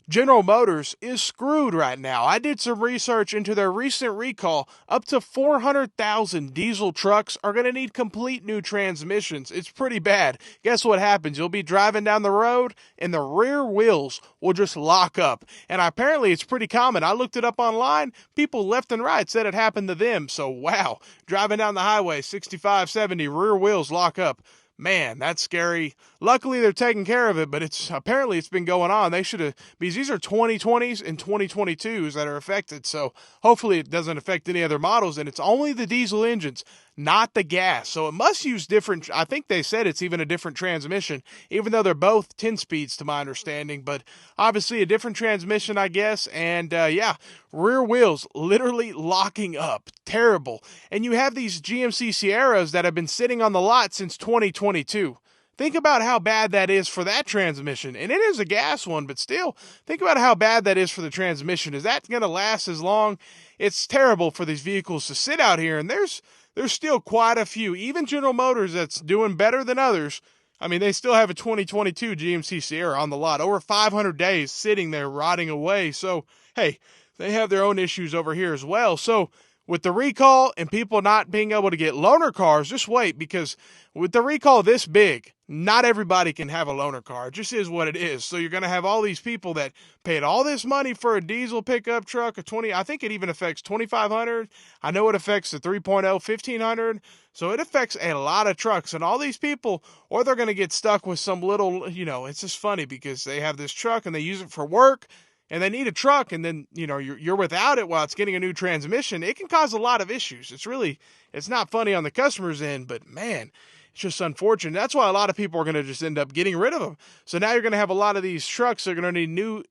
General Motors is screwed right now. I did some research into their recent recall. Up to 400,000 diesel trucks are going to need complete new transmissions. It's pretty bad. Guess what happens? You'll be driving down the road and the rear wheels will just lock up. And apparently it's pretty common. I looked it up online. People left and right said it happened to them. So wow, driving down the highway 65, 70, rear wheels lock up. Man, that's scary. Luckily, they're taking care of it, but it's been going on. They should have, because these are 2020s and 2022s that are affected. So hopefully it doesn't affect any other models, and it's only the diesel engines, not the gas. So it must use different. I think they said it's even a different transmission, even though they're both 10 speeds to my understanding. But obviously a different transmission, I guess. And yeah, rear wheels literally locking up. Terrible. And you have these GMC Sierras that have been sitting on the lot since 2022. Think about how bad that is for that transmission. And it is a gas one, but still, think about how bad that is for the transmission. Is that going to last as long? It's terrible for these vehicles to sit out here, and there's still quite a few. Even General Motors that's doing better than others. I mean, they still have a 2022 GMC Sierra on the lot, over 500 days sitting there rotting away. So, hey, they have their own issues over here as well. So, with the recall and people not being able to get loaner cars, just wait, because with the recall this big, not everybody can have a loaner car. It just is what it is. So you're going to have all these people that paid all this money for a diesel pickup truck, a 20, I think it even affects 2,500. I know it affects the 3.0, 1,500. So it affects a lot of trucks, and all these people, or they're going to get stuck with some little, it's just funny because they have this truck and they use it for work, and they need a truck, and then, you're without it while it's getting a new transmission. It can cause a lot of issues. It's not funny on the customer's end, but man, it's just unfortunate. That's why a lot of people are going to just end up getting rid of them. So now you're going to have a lot of these trucks that are going to need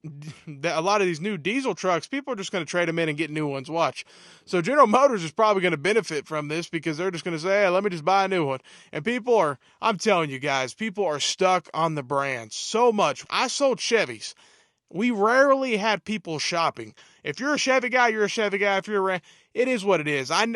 a lot of these new diesel trucks. People are just going to trade them in and get new ones. Watch. So General Motors is probably going to benefit from this because they're just going to say, hey, let me just buy a new one. And I'm telling you guys, people are stuck on the brand so much. I sold Chevys. We rarely had people shopping. If you're a Chevy guy, you're a Chevy guy. If you're it is what it is. I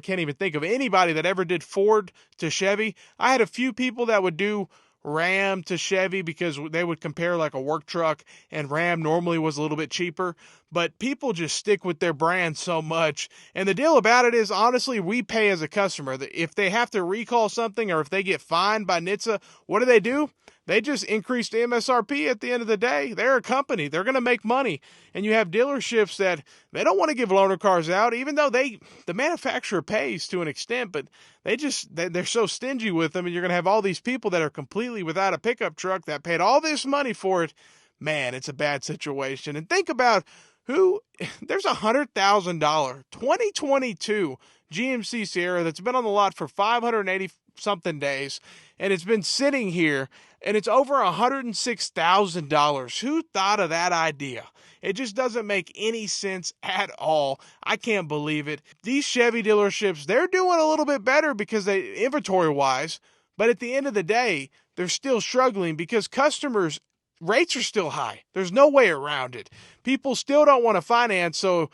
can't even think of anybody that ever did Ford to Chevy. I had a few people that would do Ram to Chevy because they would compare like a work truck, and Ram normally was a little bit cheaper, but people just stick with their brand so much. And the deal about it is, honestly, we pay as a customer. If they have to recall something or if they get fined by NHTSA, what do? They just increased the MSRP at the end of the day. They're a company. They're going to make money. And you have dealerships that they don't want to give loaner cars out, even though the manufacturer pays to an extent, but they're so stingy with them. And you're going to have all these people that are completely without a pickup truck that paid all this money for it. Man, it's a bad situation. And think about there's $100,000 2022 GMC Sierra that's been on the lot for 580 something days, and it's been sitting here, and it's over $106,000. Who thought of that idea? It just doesn't make any sense at all. I can't believe it. These Chevy dealerships, they're doing a little bit better because inventory wise, but at the end of the day, they're still struggling because customers' rates are still high. There's no way around it. People still don't want to finance, so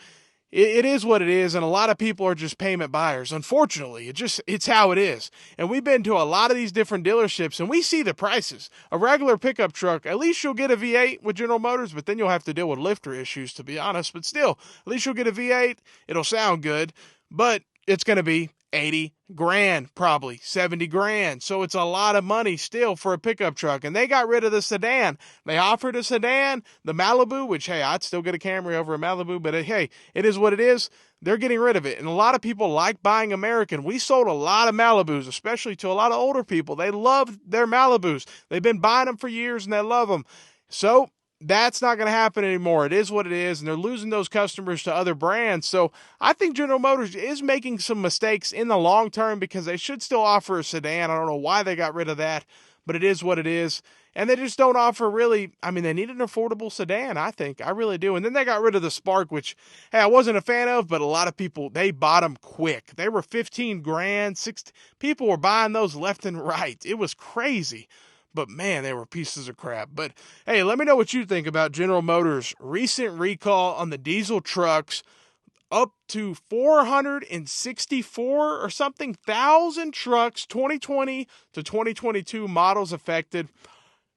it is what it is, and a lot of people are just payment buyers. Unfortunately, it's how it is. And we've been to a lot of these different dealerships, and we see the prices. A regular pickup truck, at least you'll get a V8 with General Motors, but then you'll have to deal with lifter issues, to be honest. But still, at least you'll get a V8. It'll sound good, but it's going to be 80 grand, probably 70 grand. So it's a lot of money still for a pickup truck. And they got rid of the sedan. They offered a sedan, the Malibu, which, hey, I'd still get a Camry over a Malibu, but hey, it is what it is. They're getting rid of it. And a lot of people like buying American. We sold a lot of Malibus, especially to a lot of older people. They love their Malibus. They've been buying them for years and they love them. So that's not going to happen anymore. It is what it is, and they're losing those customers to other brands. So I think General Motors is making some mistakes in the long term because they should still offer a sedan. I don't know why they got rid of that, but it is what it is. And they just don't offer they need an affordable sedan, I think. I really do. And then they got rid of the Spark, which, hey, I wasn't a fan of, but a lot of people, they bought them quick. They were 15 grand, people were buying those left and right. It was crazy. But man, they were pieces of crap. But hey, let me know what you think about General Motors' recent recall on the diesel trucks. Up to 464 or something thousand trucks, 2020 to 2022 models affected.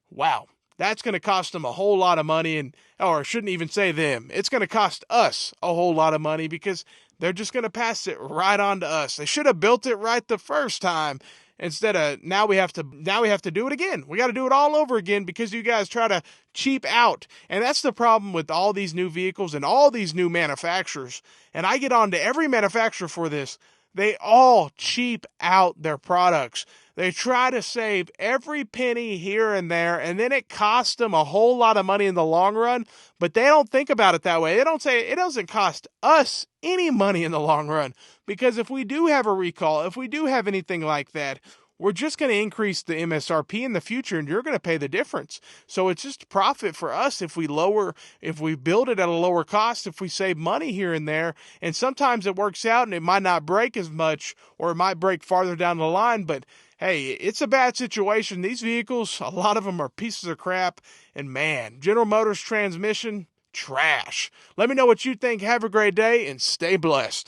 Wow. that's going to cost them a whole lot of money, and or I shouldn't even say them. It's going to cost us a whole lot of money because they're just going to pass it right on to us. They should have built it right the first time instead of now we have to do it again. We got to do it all over again because you guys try to cheap out. And that's the problem with all these new vehicles and all these new manufacturers. And I get on to every manufacturer for this. They all cheap out their products. They try to save every penny here and there, and then it costs them a whole lot of money in the long run, but they don't think about it that way. They don't say it doesn't cost us any money in the long run, because if we do have a recall, if we do have anything like that, we're just going to increase the MSRP in the future, and you're going to pay the difference. So it's just profit for us if we build it at a lower cost, if we save money here and there. And sometimes it works out, and it might not break as much, or it might break farther down the line. But hey, it's a bad situation. These vehicles, a lot of them are pieces of crap. And man, General Motors transmission, trash. Let me know what you think. Have a great day and stay blessed.